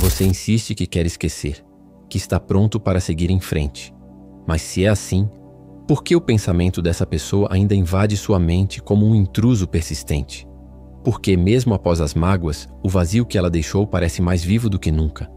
Você insiste que quer esquecer, que está pronto para seguir em frente. Mas se é assim, por que o pensamento dessa pessoa ainda invade sua mente como um intruso persistente? Porque, mesmo após as mágoas, o vazio que ela deixou parece mais vivo do que nunca.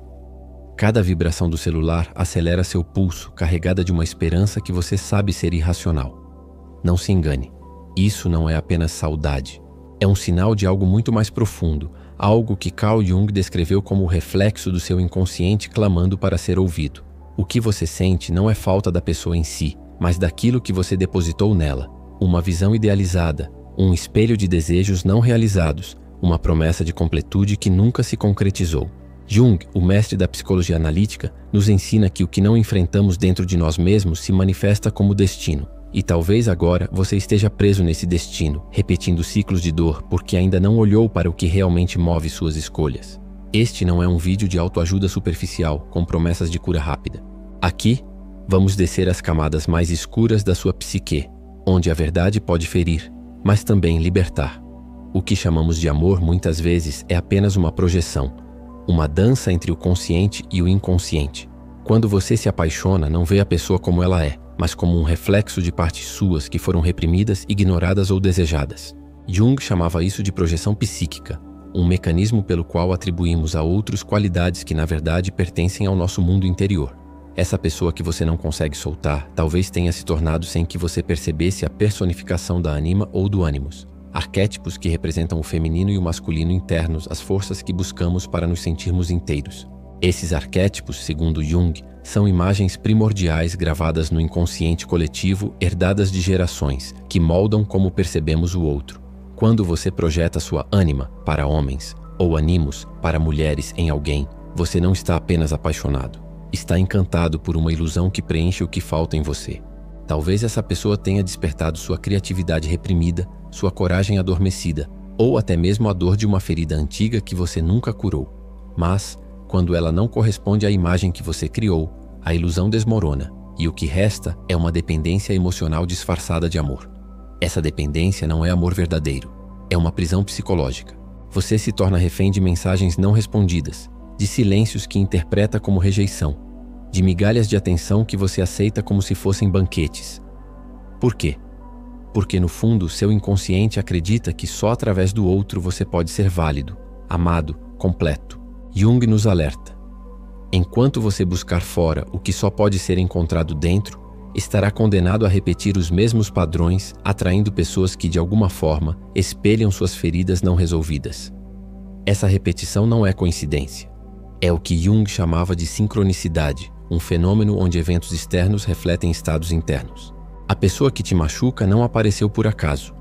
Cada vibração do celular acelera seu pulso, carregada de uma esperança que você sabe ser irracional. Não se engane, isso não é apenas saudade. É um sinal de algo muito mais profundo, algo que Carl Jung descreveu como o reflexo do seu inconsciente clamando para ser ouvido. O que você sente não é falta da pessoa em si, mas daquilo que você depositou nela. Uma visão idealizada, um espelho de desejos não realizados, uma promessa de completude que nunca se concretizou. Jung, o mestre da psicologia analítica, nos ensina que o que não enfrentamos dentro de nós mesmos se manifesta como destino. E talvez agora você esteja preso nesse destino, repetindo ciclos de dor porque ainda não olhou para o que realmente move suas escolhas. Este não é um vídeo de autoajuda superficial, com promessas de cura rápida. Aqui, vamos descer as camadas mais escuras da sua psique, onde a verdade pode ferir, mas também libertar. O que chamamos de amor muitas vezes é apenas uma projeção, uma dança entre o consciente e o inconsciente. Quando você se apaixona, não vê a pessoa como ela é, mas como um reflexo de partes suas que foram reprimidas, ignoradas ou desejadas. Jung chamava isso de projeção psíquica, um mecanismo pelo qual atribuímos a outros qualidades que na verdade pertencem ao nosso mundo interior. Essa pessoa que você não consegue soltar talvez tenha se tornado sem que você percebesse a personificação da ânima ou do ânimos. Arquétipos que representam o feminino e o masculino internos, as forças que buscamos para nos sentirmos inteiros. Esses arquétipos, segundo Jung, são imagens primordiais gravadas no inconsciente coletivo, herdadas de gerações, que moldam como percebemos o outro. Quando você projeta sua ânima para homens, ou animos para mulheres em alguém, você não está apenas apaixonado. Está encantado por uma ilusão que preenche o que falta em você. Talvez essa pessoa tenha despertado sua criatividade reprimida, sua coragem adormecida, ou até mesmo a dor de uma ferida antiga que você nunca curou. Mas, quando ela não corresponde à imagem que você criou, a ilusão desmorona, e o que resta é uma dependência emocional disfarçada de amor. Essa dependência não é amor verdadeiro, é uma prisão psicológica. Você se torna refém de mensagens não respondidas, de silêncios que interpreta como rejeição, de migalhas de atenção que você aceita como se fossem banquetes. Por quê? Porque no fundo seu inconsciente acredita que só através do outro você pode ser válido, amado, completo. Jung nos alerta. Enquanto você buscar fora o que só pode ser encontrado dentro, estará condenado a repetir os mesmos padrões, atraindo pessoas que de alguma forma espelham suas feridas não resolvidas. Essa repetição não é coincidência. É o que Jung chamava de sincronicidade, um fenômeno onde eventos externos refletem estados internos. A pessoa que te machuca não apareceu por acaso.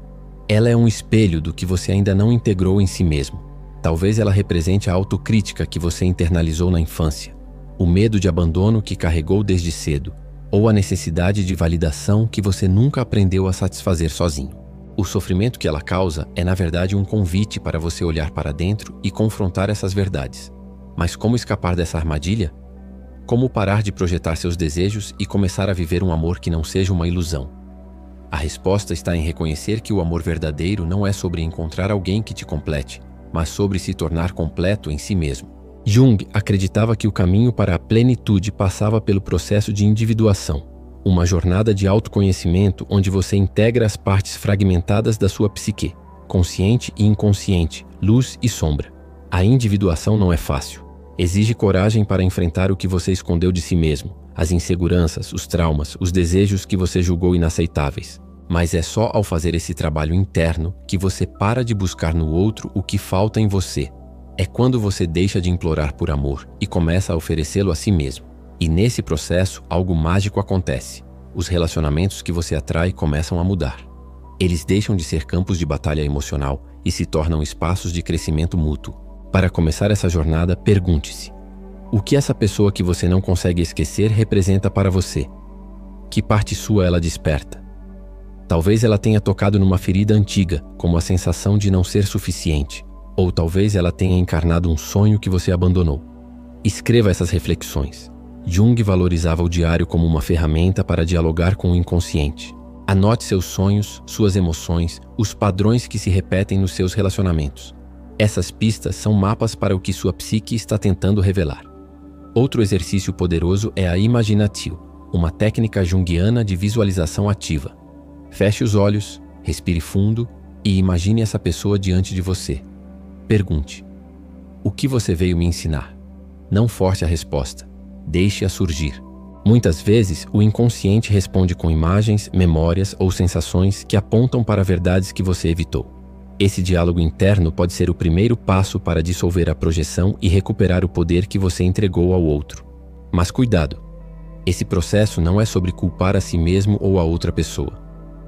Ela é um espelho do que você ainda não integrou em si mesmo. Talvez ela represente a autocrítica que você internalizou na infância, o medo de abandono que carregou desde cedo, ou a necessidade de validação que você nunca aprendeu a satisfazer sozinho. O sofrimento que ela causa é, na verdade, um convite para você olhar para dentro e confrontar essas verdades. Mas como escapar dessa armadilha? Como parar de projetar seus desejos e começar a viver um amor que não seja uma ilusão? A resposta está em reconhecer que o amor verdadeiro não é sobre encontrar alguém que te complete, mas sobre se tornar completo em si mesmo. Jung acreditava que o caminho para a plenitude passava pelo processo de individuação, uma jornada de autoconhecimento onde você integra as partes fragmentadas da sua psique, consciente e inconsciente, luz e sombra. A individuação não é fácil. Exige coragem para enfrentar o que você escondeu de si mesmo, as inseguranças, os traumas, os desejos que você julgou inaceitáveis. Mas é só ao fazer esse trabalho interno que você para de buscar no outro o que falta em você. É quando você deixa de implorar por amor e começa a oferecê-lo a si mesmo. E nesse processo, algo mágico acontece. Os relacionamentos que você atrai começam a mudar. Eles deixam de ser campos de batalha emocional e se tornam espaços de crescimento mútuo. Para começar essa jornada, pergunte-se: o que essa pessoa que você não consegue esquecer representa para você? Que parte sua ela desperta? Talvez ela tenha tocado numa ferida antiga, como a sensação de não ser suficiente. Ou talvez ela tenha encarnado um sonho que você abandonou. Escreva essas reflexões. Jung valorizava o diário como uma ferramenta para dialogar com o inconsciente. Anote seus sonhos, suas emoções, os padrões que se repetem nos seus relacionamentos. Essas pistas são mapas para o que sua psique está tentando revelar. Outro exercício poderoso é a Imaginatio, uma técnica junguiana de visualização ativa. Feche os olhos, respire fundo e imagine essa pessoa diante de você. Pergunte: o que você veio me ensinar? Não force a resposta, deixe-a surgir. Muitas vezes, o inconsciente responde com imagens, memórias ou sensações que apontam para verdades que você evitou. Esse diálogo interno pode ser o primeiro passo para dissolver a projeção e recuperar o poder que você entregou ao outro. Mas cuidado! Esse processo não é sobre culpar a si mesmo ou a outra pessoa.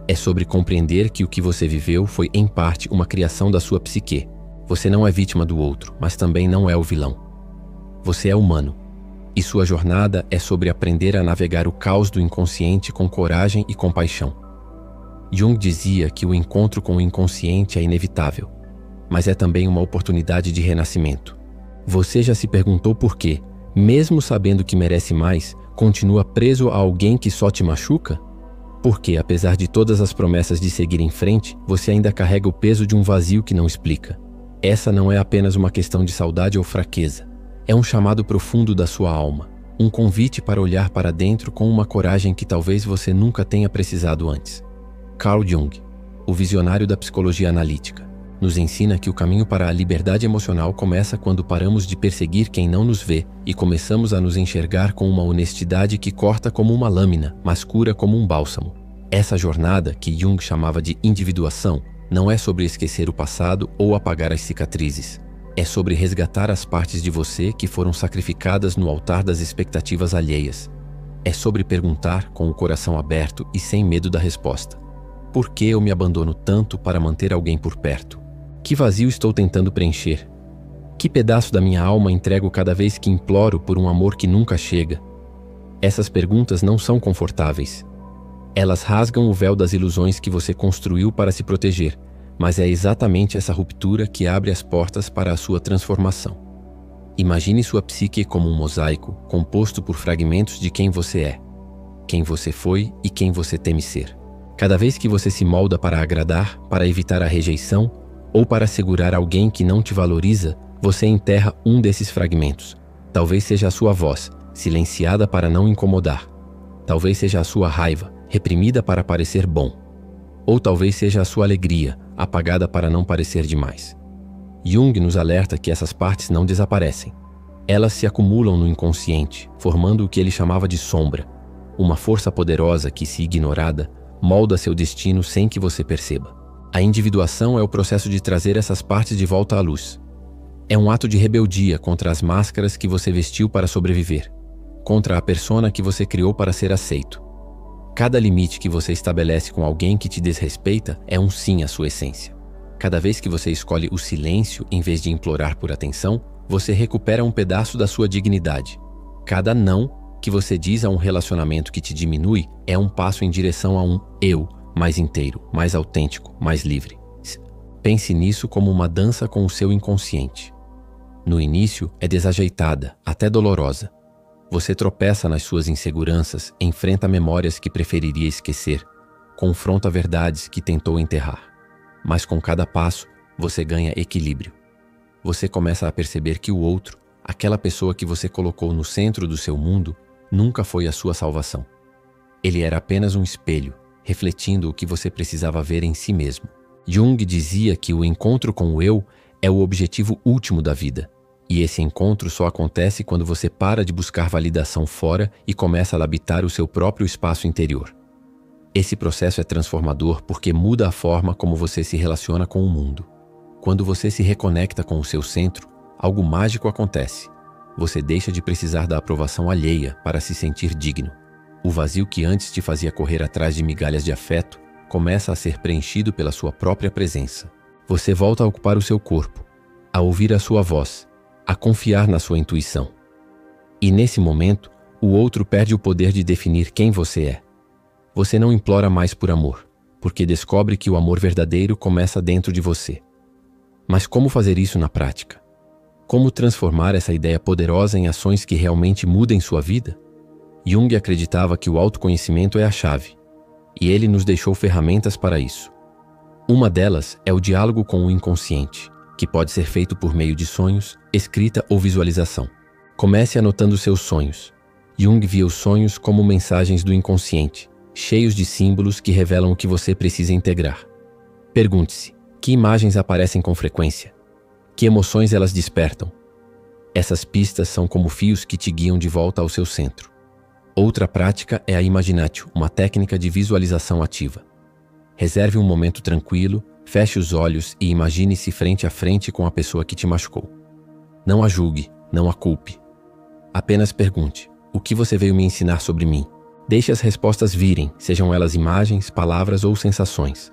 É sobre compreender que o que você viveu foi, em parte, uma criação da sua psique. Você não é vítima do outro, mas também não é o vilão. Você é humano. E sua jornada é sobre aprender a navegar o caos do inconsciente com coragem e compaixão. Jung dizia que o encontro com o inconsciente é inevitável, mas é também uma oportunidade de renascimento. Você já se perguntou por quê, mesmo sabendo que merece mais, continua preso a alguém que só te machuca? Porque, apesar de todas as promessas de seguir em frente, você ainda carrega o peso de um vazio que não explica. Essa não é apenas uma questão de saudade ou fraqueza. É um chamado profundo da sua alma, um convite para olhar para dentro com uma coragem que talvez você nunca tenha precisado antes. Carl Jung, o visionário da psicologia analítica, nos ensina que o caminho para a liberdade emocional começa quando paramos de perseguir quem não nos vê e começamos a nos enxergar com uma honestidade que corta como uma lâmina, mas cura como um bálsamo. Essa jornada, que Jung chamava de individuação, não é sobre esquecer o passado ou apagar as cicatrizes. É sobre resgatar as partes de você que foram sacrificadas no altar das expectativas alheias. É sobre perguntar com o coração aberto e sem medo da resposta: por que eu me abandono tanto para manter alguém por perto? Que vazio estou tentando preencher? Que pedaço da minha alma entrego cada vez que imploro por um amor que nunca chega? Essas perguntas não são confortáveis. Elas rasgam o véu das ilusões que você construiu para se proteger, mas é exatamente essa ruptura que abre as portas para a sua transformação. Imagine sua psique como um mosaico composto por fragmentos de quem você é, quem você foi e quem você teme ser. Cada vez que você se molda para agradar, para evitar a rejeição ou para segurar alguém que não te valoriza, você enterra um desses fragmentos. Talvez seja a sua voz, silenciada para não incomodar. Talvez seja a sua raiva, reprimida para parecer bom. Ou talvez seja a sua alegria, apagada para não parecer demais. Jung nos alerta que essas partes não desaparecem. Elas se acumulam no inconsciente, formando o que ele chamava de sombra, uma força poderosa que, se ignorada, molda seu destino sem que você perceba. A individuação é o processo de trazer essas partes de volta à luz. É um ato de rebeldia contra as máscaras que você vestiu para sobreviver, contra a persona que você criou para ser aceito. Cada limite que você estabelece com alguém que te desrespeita é um sim à sua essência. Cada vez que você escolhe o silêncio em vez de implorar por atenção, você recupera um pedaço da sua dignidade. Cada não que você diz a um relacionamento que te diminui é um passo em direção a um eu mais inteiro, mais autêntico, mais livre. Pense nisso como uma dança com o seu inconsciente. No início é desajeitada, até dolorosa. Você tropeça nas suas inseguranças, enfrenta memórias que preferiria esquecer, confronta verdades que tentou enterrar. Mas com cada passo, você ganha equilíbrio. Você começa a perceber que o outro, aquela pessoa que você colocou no centro do seu mundo, nunca foi a sua salvação. Ele era apenas um espelho, refletindo o que você precisava ver em si mesmo. Jung dizia que o encontro com o eu é o objetivo último da vida, e esse encontro só acontece quando você para de buscar validação fora e começa a habitar o seu próprio espaço interior. Esse processo é transformador porque muda a forma como você se relaciona com o mundo. Quando você se reconecta com o seu centro, algo mágico acontece. Você deixa de precisar da aprovação alheia para se sentir digno. O vazio que antes te fazia correr atrás de migalhas de afeto começa a ser preenchido pela sua própria presença. Você volta a ocupar o seu corpo, a ouvir a sua voz, a confiar na sua intuição. E nesse momento, o outro perde o poder de definir quem você é. Você não implora mais por amor, porque descobre que o amor verdadeiro começa dentro de você. Mas como fazer isso na prática? Como transformar essa ideia poderosa em ações que realmente mudem sua vida? Jung acreditava que o autoconhecimento é a chave, e ele nos deixou ferramentas para isso. Uma delas é o diálogo com o inconsciente, que pode ser feito por meio de sonhos, escrita ou visualização. Comece anotando seus sonhos. Jung via os sonhos como mensagens do inconsciente, cheios de símbolos que revelam o que você precisa integrar. Pergunte-se: que imagens aparecem com frequência? Que emoções elas despertam? Essas pistas são como fios que te guiam de volta ao seu centro. Outra prática é a Imaginatio, uma técnica de visualização ativa. Reserve um momento tranquilo, feche os olhos e imagine-se frente a frente com a pessoa que te machucou. Não a julgue, não a culpe. Apenas pergunte: o que você veio me ensinar sobre mim? Deixe as respostas virem, sejam elas imagens, palavras ou sensações.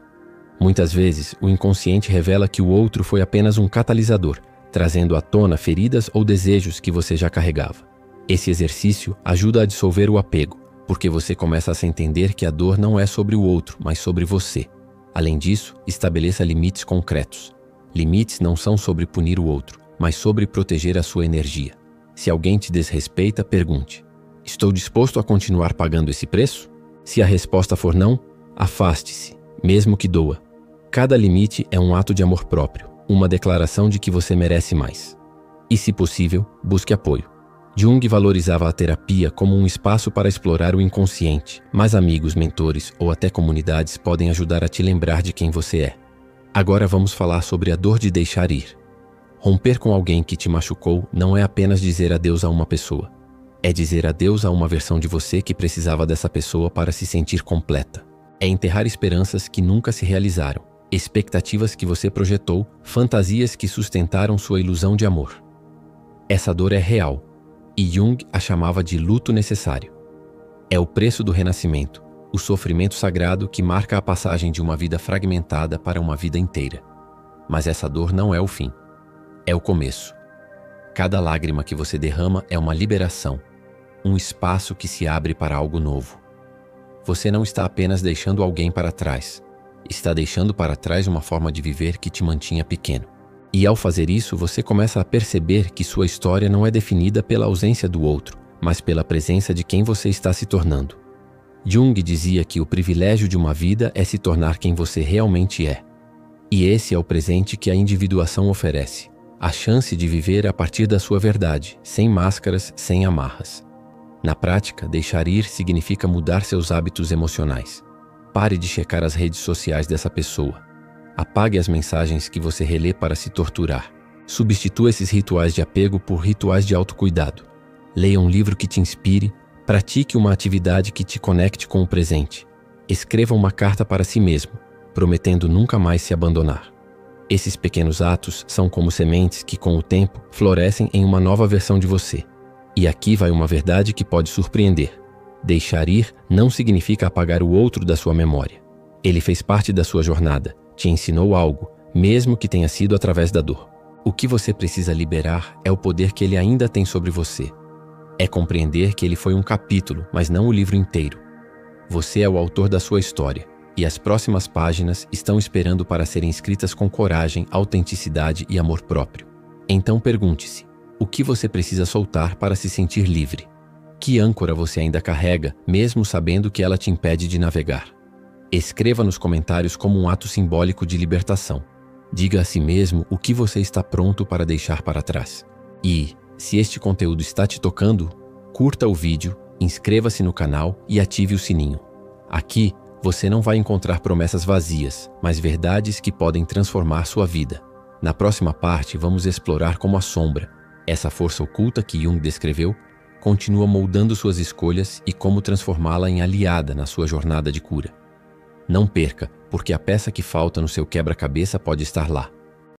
Muitas vezes, o inconsciente revela que o outro foi apenas um catalisador, trazendo à tona feridas ou desejos que você já carregava. Esse exercício ajuda a dissolver o apego, porque você começa a se entender que a dor não é sobre o outro, mas sobre você. Além disso, estabeleça limites concretos. Limites não são sobre punir o outro, mas sobre proteger a sua energia. Se alguém te desrespeita, pergunte: estou disposto a continuar pagando esse preço? Se a resposta for não, afaste-se, mesmo que doa. Cada limite é um ato de amor próprio, uma declaração de que você merece mais. E, se possível, busque apoio. Jung valorizava a terapia como um espaço para explorar o inconsciente, mas amigos, mentores ou até comunidades podem ajudar a te lembrar de quem você é. Agora vamos falar sobre a dor de deixar ir. Romper com alguém que te machucou não é apenas dizer adeus a uma pessoa. É dizer adeus a uma versão de você que precisava dessa pessoa para se sentir completa. É enterrar esperanças que nunca se realizaram, expectativas que você projetou, fantasias que sustentaram sua ilusão de amor. Essa dor é real, e Jung a chamava de luto necessário. É o preço do renascimento, o sofrimento sagrado que marca a passagem de uma vida fragmentada para uma vida inteira. Mas essa dor não é o fim. É o começo. Cada lágrima que você derrama é uma liberação, um espaço que se abre para algo novo. Você não está apenas deixando alguém para trás, está deixando para trás uma forma de viver que te mantinha pequeno. E ao fazer isso, você começa a perceber que sua história não é definida pela ausência do outro, mas pela presença de quem você está se tornando. Jung dizia que o privilégio de uma vida é se tornar quem você realmente é. E esse é o presente que a individuação oferece. A chance de viver a partir da sua verdade, sem máscaras, sem amarras. Na prática, deixar ir significa mudar seus hábitos emocionais. Pare de checar as redes sociais dessa pessoa. Apague as mensagens que você relê para se torturar. Substitua esses rituais de apego por rituais de autocuidado. Leia um livro que te inspire, pratique uma atividade que te conecte com o presente. Escreva uma carta para si mesmo, prometendo nunca mais se abandonar. Esses pequenos atos são como sementes que, com o tempo, florescem em uma nova versão de você. E aqui vai uma verdade que pode surpreender. Deixar ir não significa apagar o outro da sua memória. Ele fez parte da sua jornada, te ensinou algo, mesmo que tenha sido através da dor. O que você precisa liberar é o poder que ele ainda tem sobre você. É compreender que ele foi um capítulo, mas não o livro inteiro. Você é o autor da sua história. E as próximas páginas estão esperando para serem escritas com coragem, autenticidade e amor próprio. Então pergunte-se: o que você precisa soltar para se sentir livre? Que âncora você ainda carrega, mesmo sabendo que ela te impede de navegar? Escreva nos comentários como um ato simbólico de libertação. Diga a si mesmo o que você está pronto para deixar para trás. E, se este conteúdo está te tocando, curta o vídeo, inscreva-se no canal e ative o sininho. Aqui, você não vai encontrar promessas vazias, mas verdades que podem transformar sua vida. Na próxima parte, vamos explorar como a sombra, essa força oculta que Jung descreveu, continua moldando suas escolhas e como transformá-la em aliada na sua jornada de cura. Não perca, porque a peça que falta no seu quebra-cabeça pode estar lá.